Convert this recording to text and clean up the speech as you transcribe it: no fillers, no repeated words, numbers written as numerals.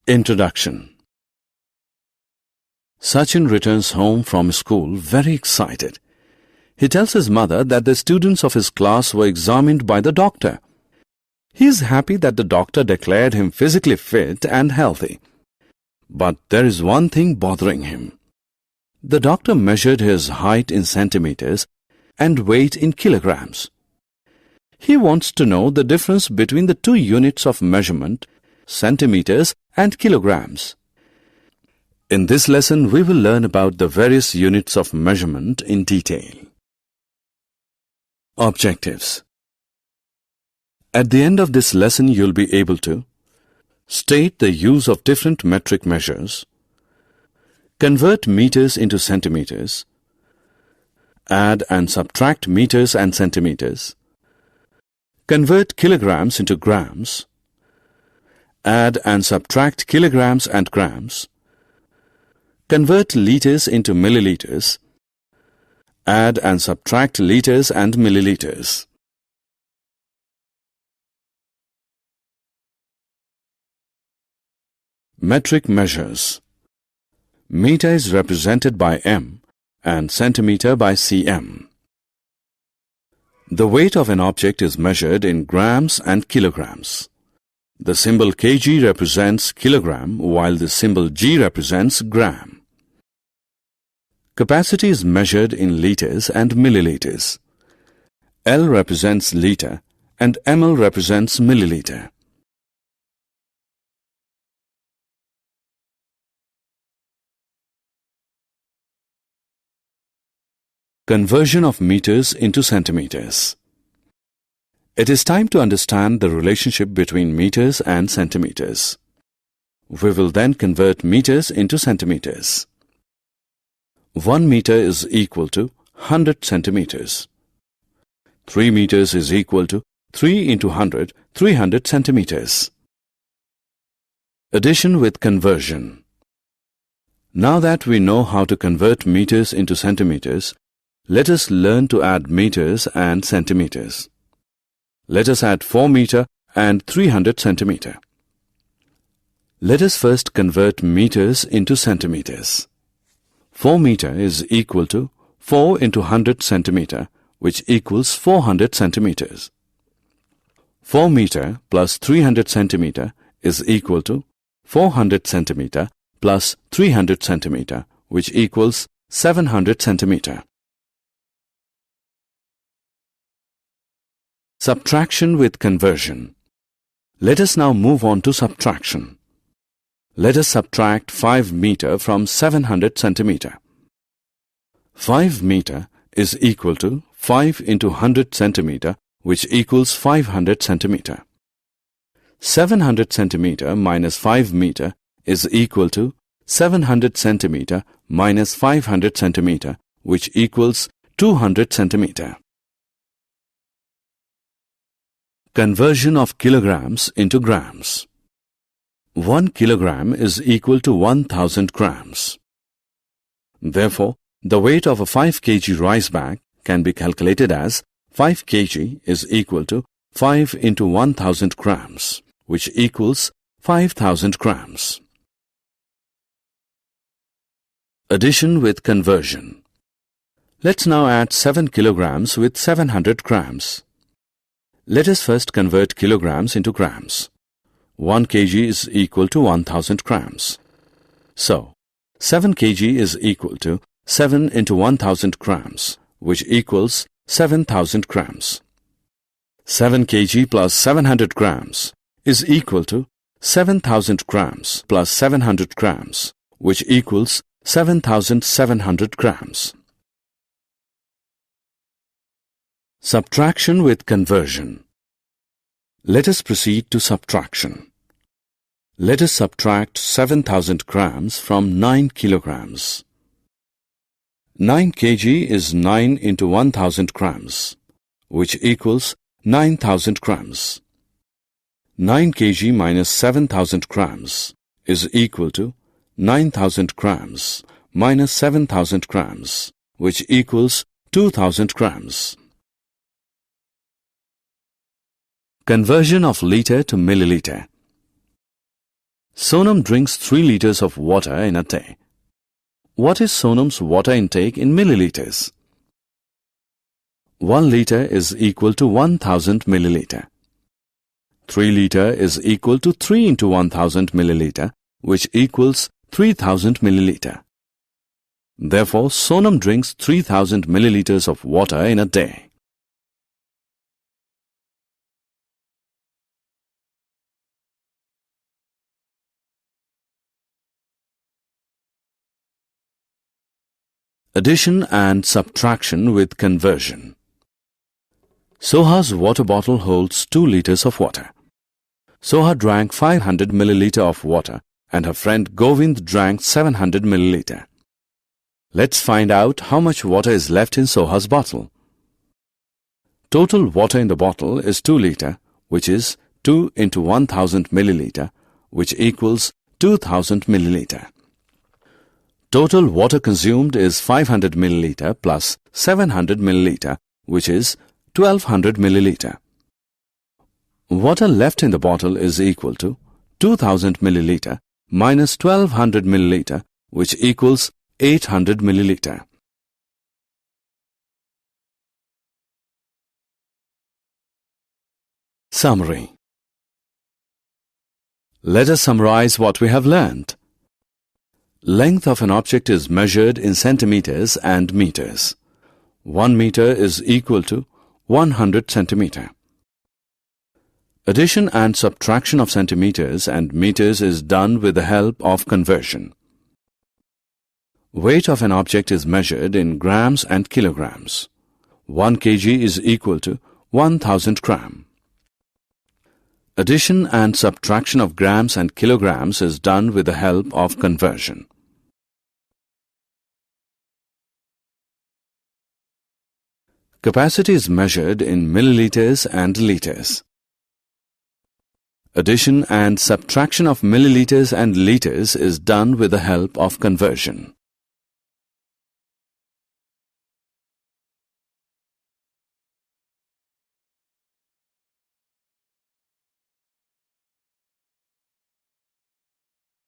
Introduction. Sachin returns home from school very excited. He tells his mother that the students of his class were examined by the doctor. He is happy that the doctor declared him physically fit and healthy. But there is one thing bothering him. The doctor measured his height in centimeters and weight in kilograms. He wants to know the difference between the two units of measurement, centimeters and kilograms. In this lesson, we will learn about the various units of measurement in detail. Objectives. At the end of this lesson, you'll be able to state the use of different metric measures, convert meters into centimeters, add and subtract meters and centimeters, convert kilograms into grams, add and subtract kilograms and grams, convert liters into milliliters, add and subtract liters and milliliters. Metric measures. Meter is represented by m and centimeter by cm. The weight of an object is measured in grams and kilograms. The symbol kg represents kilogram while the symbol g represents gram. Capacity is measured in liters and milliliters. L represents liter and ml represents milliliter. Conversion of meters into centimeters. It is time to understand the relationship between meters and centimeters. We will then convert meters into centimeters. 1 meter is equal to 100 centimeters. 3 meters is equal to 3 into 100, 300 centimeters. Addition with conversion. Now that we know how to convert meters into centimeters, let us learn to add meters and centimeters. Let us add 4 meter and 300 centimeter. Let us first convert meters into centimeters. 4 meter is equal to 4 into 100 centimeter, which equals 400 centimeters. 4 meter plus 300 centimeter is equal to 400 centimeter plus 300 centimeter, which equals 700 centimeter. Subtraction with conversion. Let us now move on to subtraction. Let us subtract 5 meter from 700 centimeter. 5 meter is equal to 5 into 100 centimeter, which equals 500 centimeter. 700 centimeter minus 5 meter is equal to 700 centimeter minus 500 centimeter, which equals 200 centimeter. Conversion of kilograms into grams. 1 kilogram is equal to 1000 grams. Therefore, the weight of a 5 kg rice bag can be calculated as 5 kg is equal to 5 into 1000 grams, which equals 5000 grams. Addition with conversion. Let's now add 7 kilograms with 700 grams. Let us first convert kilograms into grams. 1 kg is equal to 1000 grams. So, 7 kg is equal to 7 into 1000 grams, which equals 7000 grams. 7 kg plus 700 grams is equal to 7000 grams plus 700 grams, which equals 7700 grams. Subtraction with conversion. Let us proceed to subtraction. Let us subtract 7000 grams from 9 kilograms. 9 kg is 9 into 1000 grams, which equals 9000 grams. 9 kg minus 7000 grams is equal to 9000 grams minus 7000 grams, which equals 2000 grams. Conversion of liter to milliliter. Sonam drinks 3 liters of water in a day. What is Sonam's water intake in milliliters? 1 liter is equal to 1000 milliliter. 3 liter is equal to 3 into 1000 milliliter, which equals 3000 milliliter. Therefore, Sonam drinks 3000 milliliters of water in a day. Addition and subtraction with conversion. Soha's water bottle holds 2 liters of water. Soha drank 500 milliliter of water and her friend Govind drank 700 milliliter. Let's find out how much water is left in Soha's bottle. Total water in the bottle is 2 liter, which is 2 into 1000 milliliter, which equals 2000 milliliter. Total water consumed is 500 milliliter plus 700 milliliter, which is 1200 milliliter. Water left in the bottle is equal to 2000 milliliter minus 1200 milliliter, which equals 800 milliliter. Summary. Let us summarize what we have learned. Length of an object is measured in centimeters and meters. 1 meter is equal to 100 centimeter. Addition and subtraction of centimeters and meters is done with the help of conversion. Weight of an object is measured in grams and kilograms. 1 kg is equal to 1000 gram. Addition and subtraction of grams and kilograms is done with the help of conversion. Capacity is measured in milliliters and liters. Addition and subtraction of milliliters and liters is done with the help of conversion.